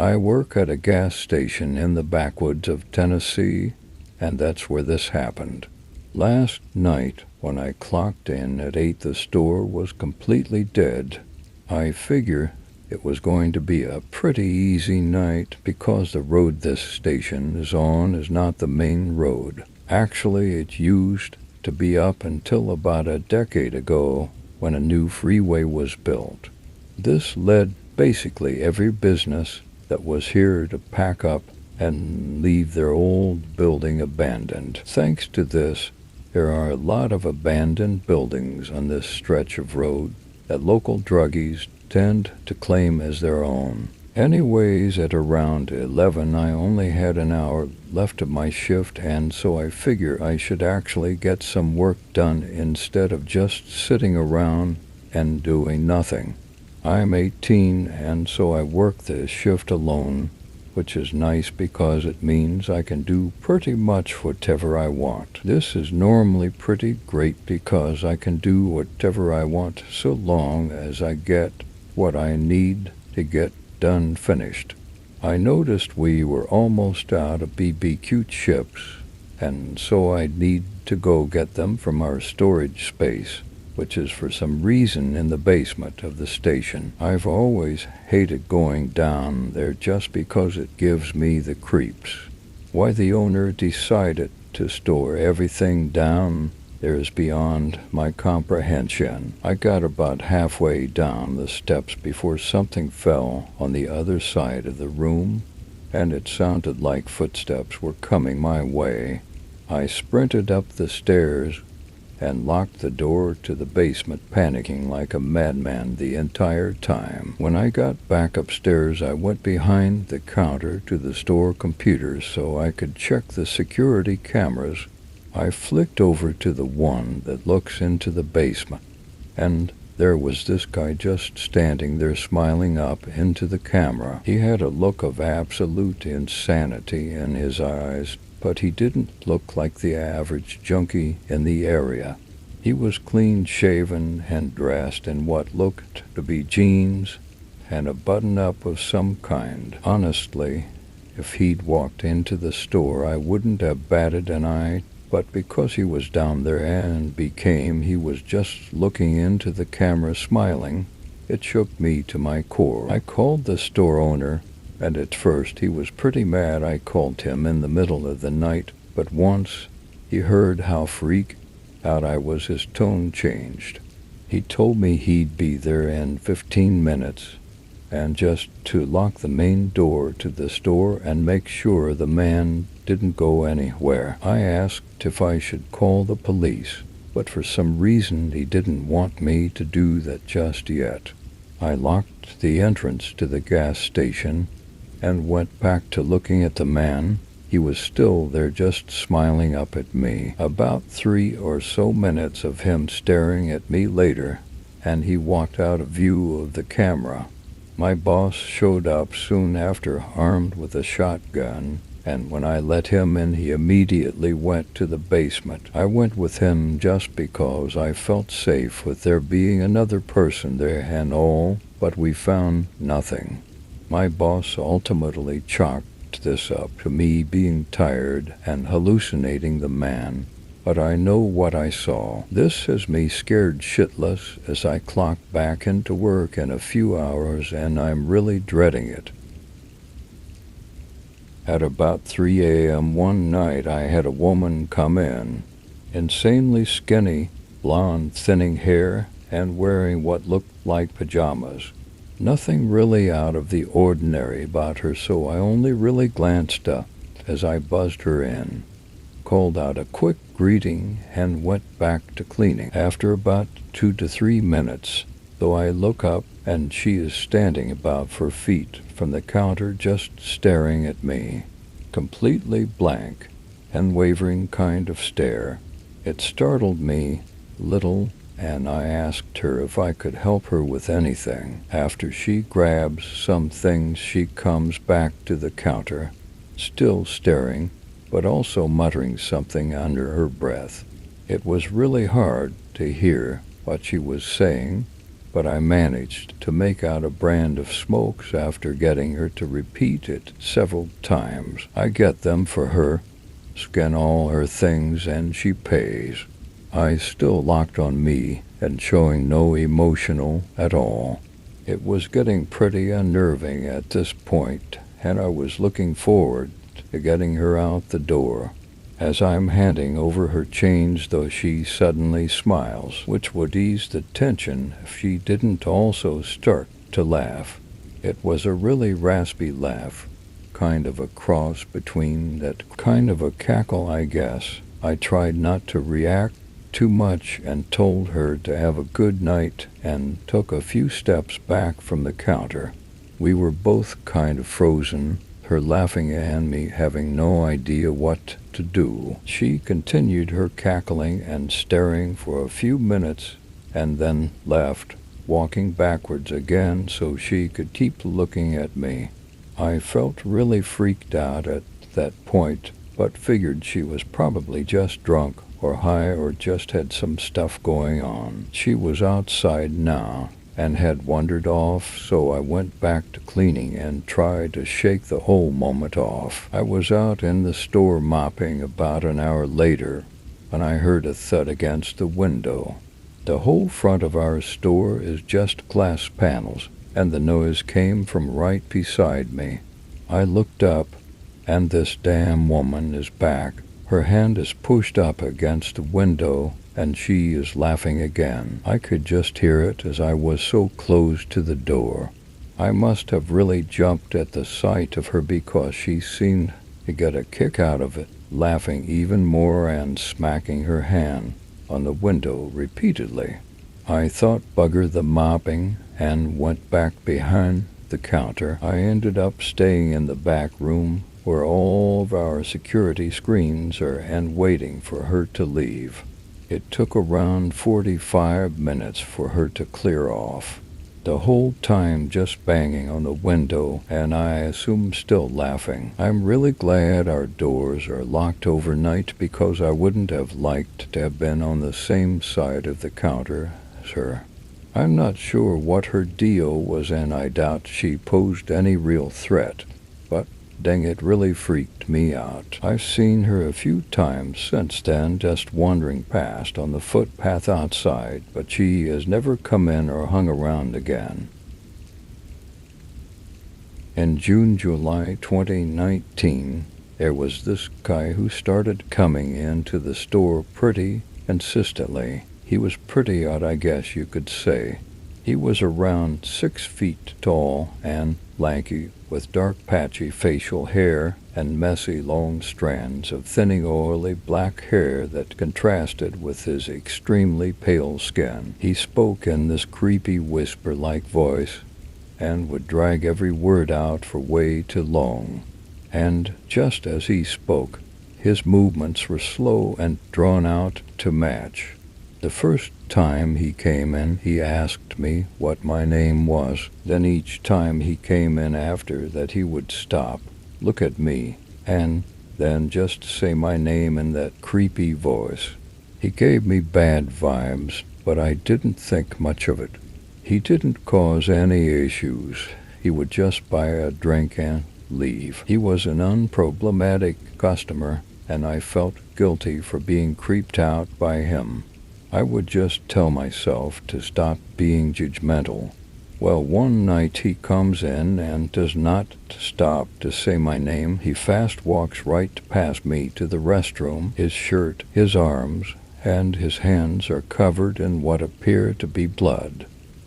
I work at a gas station in the backwoods of Tennessee, and that's where this happened. Last night, when I clocked in at 8, the store was completely dead. I figure it was going to be a pretty easy night because the road this station is on is not the main road. Actually, it used to be up until about a decade ago when a new freeway was built. This led basically every business that was here to pack up and leave their old building abandoned. Thanks to this, there are a lot of abandoned buildings on this stretch of road that local druggies tend to claim as their own. Anyways, at around 11, I only had an hour left of my shift, and so I figure I should actually get some work done instead of just sitting around and doing nothing. I'm 18, and so I work the shift alone, which is nice because it means I can do pretty much whatever I want. This is normally pretty great because I can do whatever I want so long as I get what I need to get done finished. I noticed we were almost out of BBQ chips, and so I need to go get them from our storage space, which is for some reason in the basement of the station. I've always hated going down there just because it gives me the creeps. Why the owner decided to store everything down there is beyond my comprehension. I got about halfway down the steps before something fell on the other side of the room, and it sounded like footsteps were coming my way. I sprinted up the stairs and locked the door to the basement, panicking like a madman the entire time. When I got back upstairs, I went behind the counter to the store computer so I could check the security cameras. I flicked over to the one that looks into the basement, and there was this guy just standing there smiling up into the camera. He had a look of absolute insanity in his eyes, but he didn't look like the average junkie in the area. He was clean-shaven and dressed in what looked to be jeans and a button-up of some kind. Honestly, if he'd walked into the store, I wouldn't have batted an eye, but because he was down there and he was just looking into the camera smiling, it shook me to my core. I called the store owner, and at first he was pretty mad I called him in the middle of the night, but once he heard how freaked out I was, his tone changed. He told me he'd be there in 15 minutes, and just to lock the main door to the store and make sure the man didn't go anywhere. I asked if I should call the police, but for some reason he didn't want me to do that just yet. I locked the entrance to the gas station and went back to looking at the man. He was still there just smiling up at me. About 3 or so minutes of him staring at me later, and he walked out of view of the camera. My boss showed up soon after, armed with a shotgun, and when I let him in, he immediately went to the basement. I went with him just because I felt safe with there being another person there and all, but we found nothing. My boss ultimately chalked this up to me being tired and hallucinating the man, but I know what I saw. This has me scared shitless as I clock back into work in a few hours, and I'm really dreading it. At about 3 a.m. one night, I had a woman come in, insanely skinny, blonde, thinning hair, and wearing what looked like pajamas. Nothing really out of the ordinary about her, so I only really glanced up as I buzzed her in, called out a quick greeting, and went back to cleaning. After about 2 to 3 minutes, though, I look up, and she is standing about 4 feet from the counter just staring at me, completely blank and wavering kind of stare. It startled me a little, and I asked her if I could help her with anything. After she grabs some things, she comes back to the counter, still staring, but also muttering something under her breath. It was really hard to hear what she was saying, but I managed to make out a brand of smokes after getting her to repeat it several times. I get them for her, scan all her things, and she pays. Eyes still locked on me and showing no emotional at all. It was getting pretty unnerving at this point, and I was looking forward to getting her out the door. As I'm handing over her change, though, she suddenly smiles, which would ease the tension if she didn't also start to laugh. It was a really raspy laugh, kind of a cross between that kind of a cackle, I guess. I tried not to react too much and told her to have a good night and took a few steps back from the counter. We were both kind of frozen, her laughing and me having no idea what to do. She continued her cackling and staring for a few minutes and then left, walking backwards again so she could keep looking at me. I felt really freaked out at that point, but figured she was probably just drunk or high or just had some stuff going on. She was outside now and had wandered off, so I went back to cleaning and tried to shake the whole moment off. I was out in the store mopping about an hour later when I heard a thud against the window. The whole front of our store is just glass panels, and the noise came from right beside me. I looked up, and this damn woman is back. Her hand is pushed up against the window, and she is laughing again. I could just hear it as I was so close to the door. I must have really jumped at the sight of her because she seemed to get a kick out of it, laughing even more and smacking her hand on the window repeatedly. I thought bugger the mopping and went back behind the counter. I ended up staying in the back room where all of our security screens are and waiting for her to leave. It took around 45 minutes for her to clear off, the whole time just banging on the window and I assume still laughing. I'm really glad our doors are locked overnight because I wouldn't have liked to have been on the same side of the counter as her. I'm not sure what her deal was and I doubt she posed any real threat, but dang, it really freaked me out. I've seen her a few times since then, just wandering past on the footpath outside, but she has never come in or hung around again. In July 2019, there was this guy who started coming into the store pretty consistently. He was pretty odd, I guess you could say. He was around 6 feet tall and lanky, with dark patchy facial hair and messy long strands of thinning oily black hair that contrasted with his extremely pale skin. He spoke in this creepy whisper-like voice and would drag every word out for way too long. And just as he spoke, his movements were slow and drawn out to match. The first time he came in, he asked me what my name was. Then each time he came in after that, he would stop, look at me, and then just say my name in that creepy voice. He gave me bad vibes, but I didn't think much of it. He didn't cause any issues. He would just buy a drink and leave. He was an unproblematic customer, and I felt guilty for being creeped out by him. I would just tell myself to stop being judgmental. Well, one night he comes in and does not stop to say my name. He fast walks right past me to the restroom. His shirt, his arms, and his hands are covered in what appear to be blood.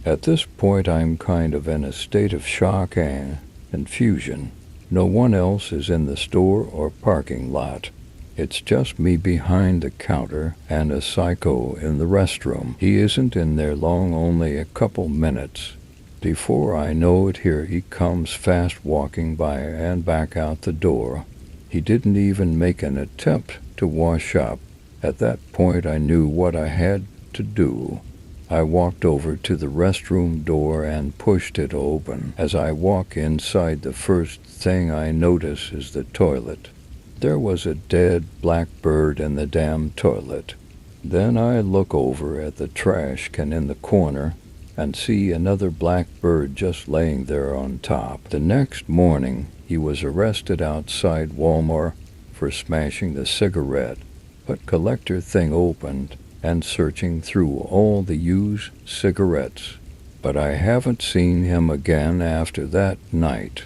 At this point, I'm kind of in a state of shock and confusion. No one else is in the store or parking lot. It's just me behind the counter and a psycho in the restroom. He isn't in there long, only a couple minutes. Before I know it, here he comes fast walking by and back out the door. He didn't even make an attempt to wash up. At that point, I knew what I had to do. I walked over to the restroom door and pushed it open. As I walk inside, the first thing I notice is the toilet. There was a dead black bird in the damn toilet. Then I look over at the trash can in the corner, and see another black bird just laying there on top. The next morning, he was arrested outside Walmart for smashing the cigarette, but collector thing opened and searching through all the used cigarettes. But I haven't seen him again after that night.